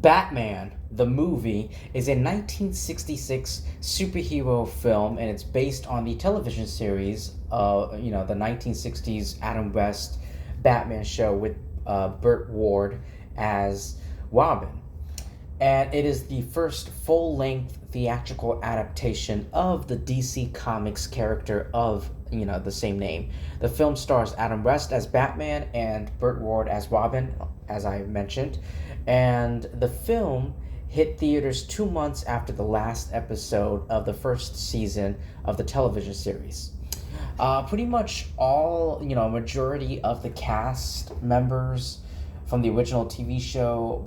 Batman, the movie, is a 1966 superhero film, and it's based on the television series, the 1960s Adam West Batman show with Burt Ward as Robin. And it is the first full-length theatrical adaptation of the DC Comics character of the same name. The film stars Adam West as Batman and Burt Ward as Robin, as I mentioned, and the film hit theaters 2 months after the last episode of the first season of the television series. Pretty much all, majority of the cast members from the original TV show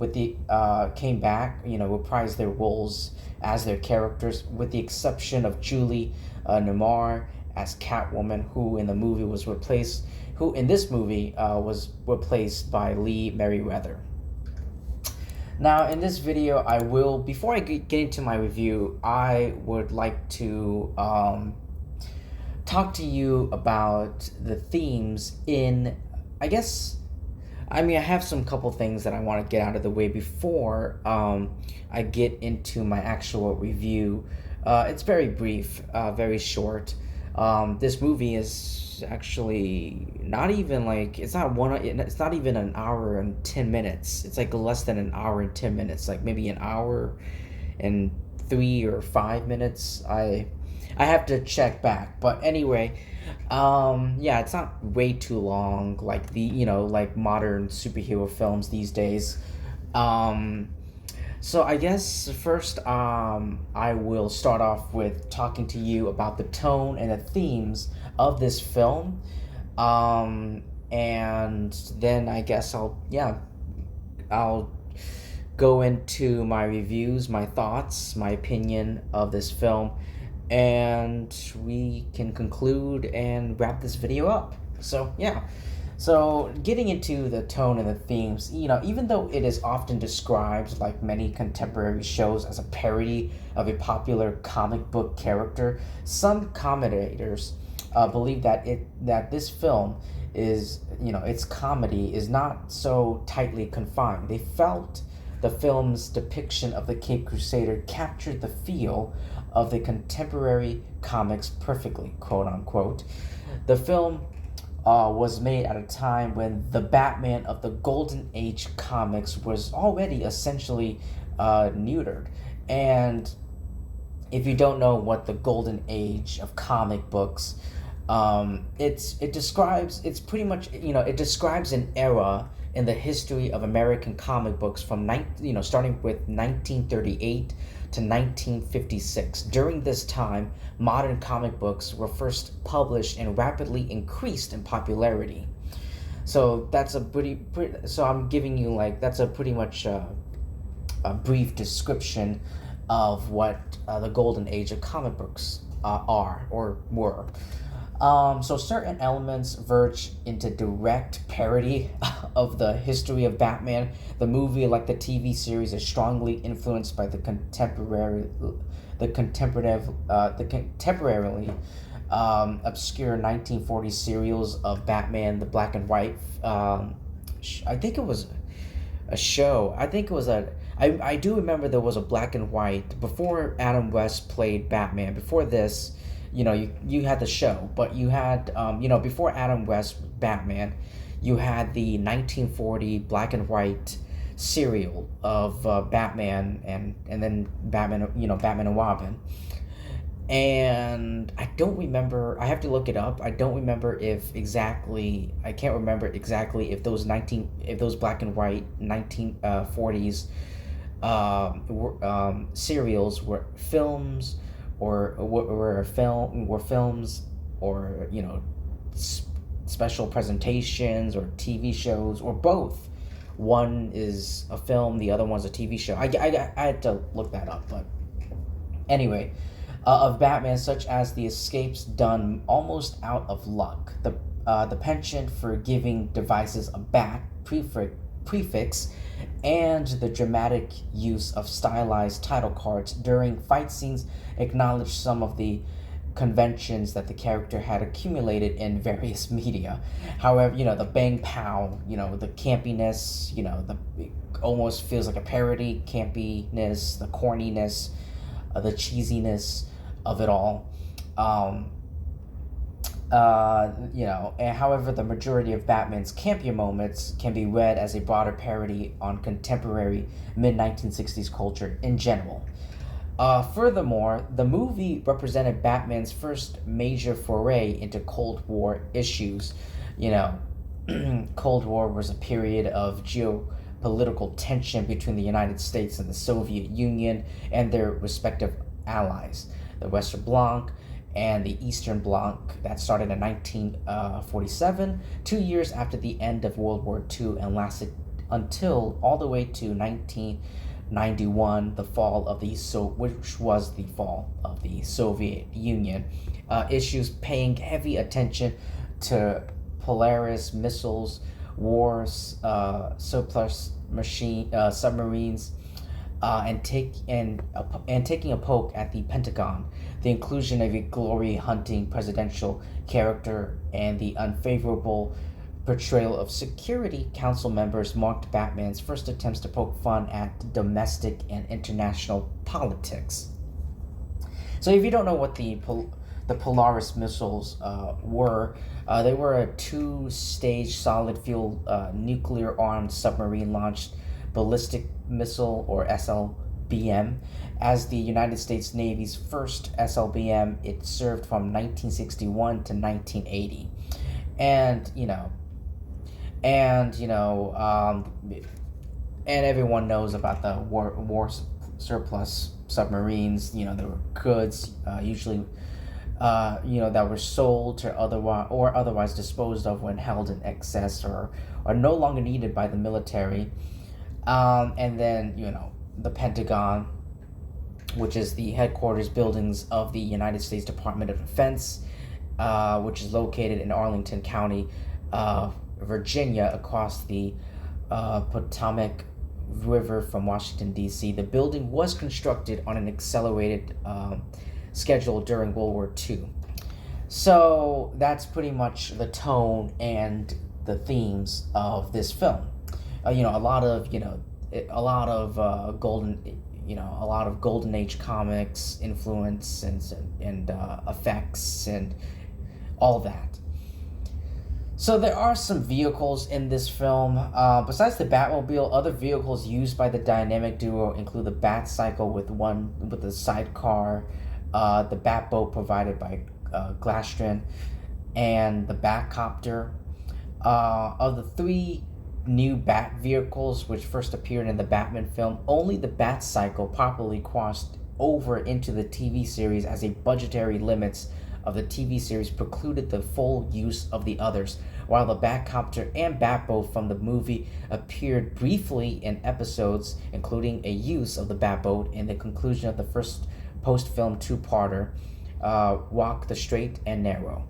came back, reprised their roles as their characters, with the exception of Julie Newmar as Catwoman, who in this movie was replaced by Lee Merriweather. Now, in this video, before I get into my review, I would like to talk to you about the themes I have some couple things that I want to get out of the way before I get into my actual review. It's very brief, very short. This movie is actually not even it's not even an hour and 10 minutes. It's like less than an hour and 10 minutes, like maybe an hour and 3 or 5 minutes. I have to check back, but anyway, it's not way too long like like modern superhero films these days. So I guess first, I will start off with talking to you about the tone and the themes of this film, and then I guess I'll go into my reviews, my thoughts, my opinion of this film, and we can conclude and wrap this video up. So getting into the tone and the themes, even though it is often described, like many contemporary shows, as a parody of a popular comic book character, some commentators believe that this film is, its comedy is not so tightly confined. They felt the film's depiction of the Caped Crusader captured the feel of the contemporary comics perfectly, quote unquote. The film was made at a time when the Batman of the Golden Age comics was already essentially neutered. And if you don't know what the Golden Age of comic books, it describes an era in the history of American comic books from starting with 1938 to 1956. During this time, modern comic books were first published and rapidly increased in popularity. So that's so I'm giving you that's a pretty much a brief description of what the Golden Age of comic books are or were. So certain elements verge into direct parody of the history of Batman. The movie, like the TV series, is strongly influenced by the contemporarily obscure 1940s serials of Batman, the black and white. I think it was a show. I do remember there was a black and white before Adam West played Batman. Before this, you had the show, but you had, before Adam West Batman, you had the 1940 black and white serial of Batman and then Batman, Batman and Robin. And I don't remember, I have to look it up. I can't remember exactly if those black and white 1940s serials were films or were films or special presentations or TV shows or both. One is a film, the other one's a TV show. I had to look that up, but anyway, of Batman, such as the escapes done almost out of luck, the penchant for giving devices a bat prefix, and the dramatic use of stylized title cards during fight scenes acknowledge some of the conventions that the character had accumulated in various media. However, the bang pow, the campiness, the it almost feels like a parody, campiness, the corniness, the cheesiness of it all. Um, and however, the majority of Batman's campier moments can be read as a broader parody on contemporary mid 1960s culture in general. Furthermore, the movie represented Batman's first major foray into Cold War issues. You know, Cold War was a period of geopolitical tension between the United States and the Soviet Union and their respective allies, the Western Bloc and the Eastern Bloc, that started in 1947, 2 years after the end of World War II, and lasted until all the way to 1991, the fall of which was the fall of the Soviet Union. Issues paying heavy attention to Polaris missiles, wars, surplus machine submarines, and taking a poke at the Pentagon, the inclusion of a glory-hunting presidential character, and the unfavorable portrayal of Security Council members marked Batman's first attempts to poke fun at domestic and international politics. So, if you don't know what the Polaris missiles they were a two-stage solid fuel nuclear-armed submarine launched ballistic missile, or SLBM. As the United States Navy's first SLBM, it served from 1961 to 1980. And, and, and everyone knows about the war surplus submarines. There were goods, usually, that were sold to otherwise disposed of when held in excess, or are no longer needed by the military. And then, the Pentagon, which is the headquarters buildings of the United States Department of Defense, which is located in Arlington County, Virginia, across the Potomac River from Washington, D.C. The building was constructed on an accelerated schedule during World War II. So that's pretty much the tone and the themes of this film. A lot of a lot of golden age comics influence and effects and all that. So there are some vehicles in this film. Besides the Batmobile, other vehicles used by the dynamic duo include the Batcycle with a sidecar, the Batboat provided by Glastrin, and the Batcopter. Of the three new Bat vehicles which first appeared in the Batman film, only the Batcycle properly crossed over into the TV series, as a budgetary limits of the TV series precluded the full use of the others, while the Batcopter and Batboat from the movie appeared briefly in episodes, including a use of the Batboat in the conclusion of the first post-film two-parter, Walk the Straight and Narrow.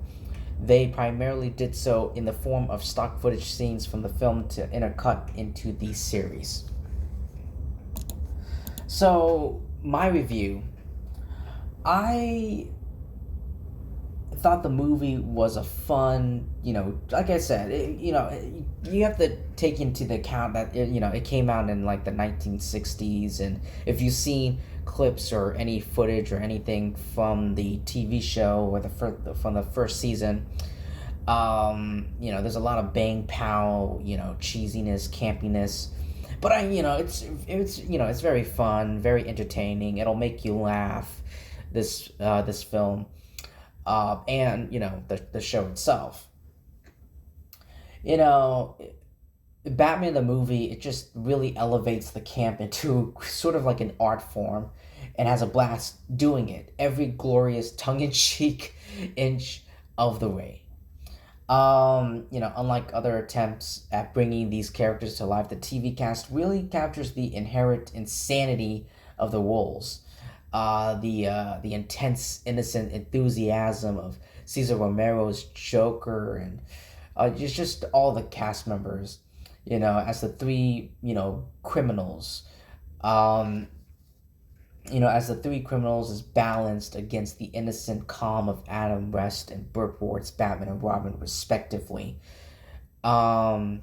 They primarily did so in the form of stock footage scenes from the film to intercut into the series. So, my review. I thought the movie was a fun, like I said, you have to take into the account that it came out in like the 1960s, and if you've seen clips or any footage or anything from the TV show or from the first season, there's a lot of bang pow, cheesiness, campiness, but it's very fun, very entertaining. It'll make you laugh. This film. And the show itself. Batman the movie, it just really elevates the camp into sort of like an art form, and has a blast doing it every glorious tongue-in-cheek inch of the way. Unlike other attempts at bringing these characters to life, the TV cast really captures the inherent insanity of the roles. The intense, innocent enthusiasm of Cesar Romero's Joker, and it's just all the cast members, as the three, criminals. as the three criminals is balanced against the innocent calm of Adam West and Burt Ward's Batman and Robin, respectively. Um,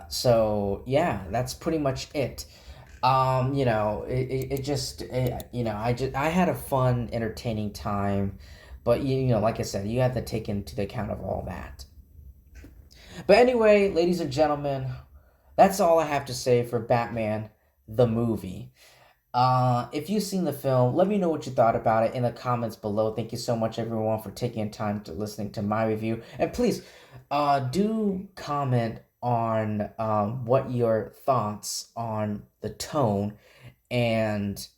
so yeah, that's pretty much it. It just, I had a fun, entertaining time, but like I said, you have to take into account of all that. But anyway, ladies and gentlemen, that's all I have to say for Batman the movie. If you've seen the film, let me know what you thought about it in the comments below. Thank you so much, everyone, for taking time to listening to my review. And please, do comment on what your thoughts on the tone and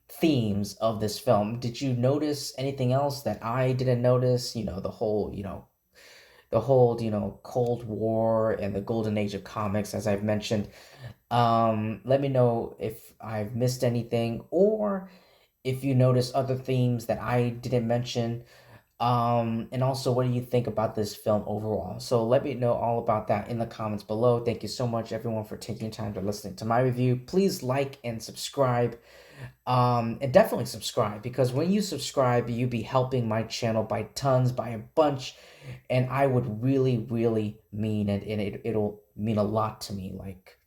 themes of this film. Did you notice anything else that I didn't notice? The whole Cold War and the golden age of comics, as I've mentioned. Let me know if I've missed anything, or if you notice other themes that I didn't mention. And also, what do you think about this film overall? So let me know all about that in the comments below. Thank you so much, everyone, for taking time to listening to my review. Please like and subscribe. And definitely subscribe, because when you subscribe, you be helping my channel by tons, by a bunch, and I would really, really mean it, and it'll mean a lot to me. Like,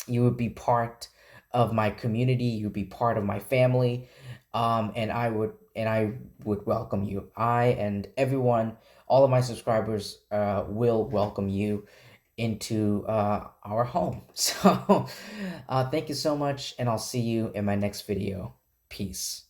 you would be part of my community, you'd be part of my family, and I would welcome you. I and everyone, all of my subscribers, will welcome you into our home. So, thank you so much, and I'll see you in my next video. Peace.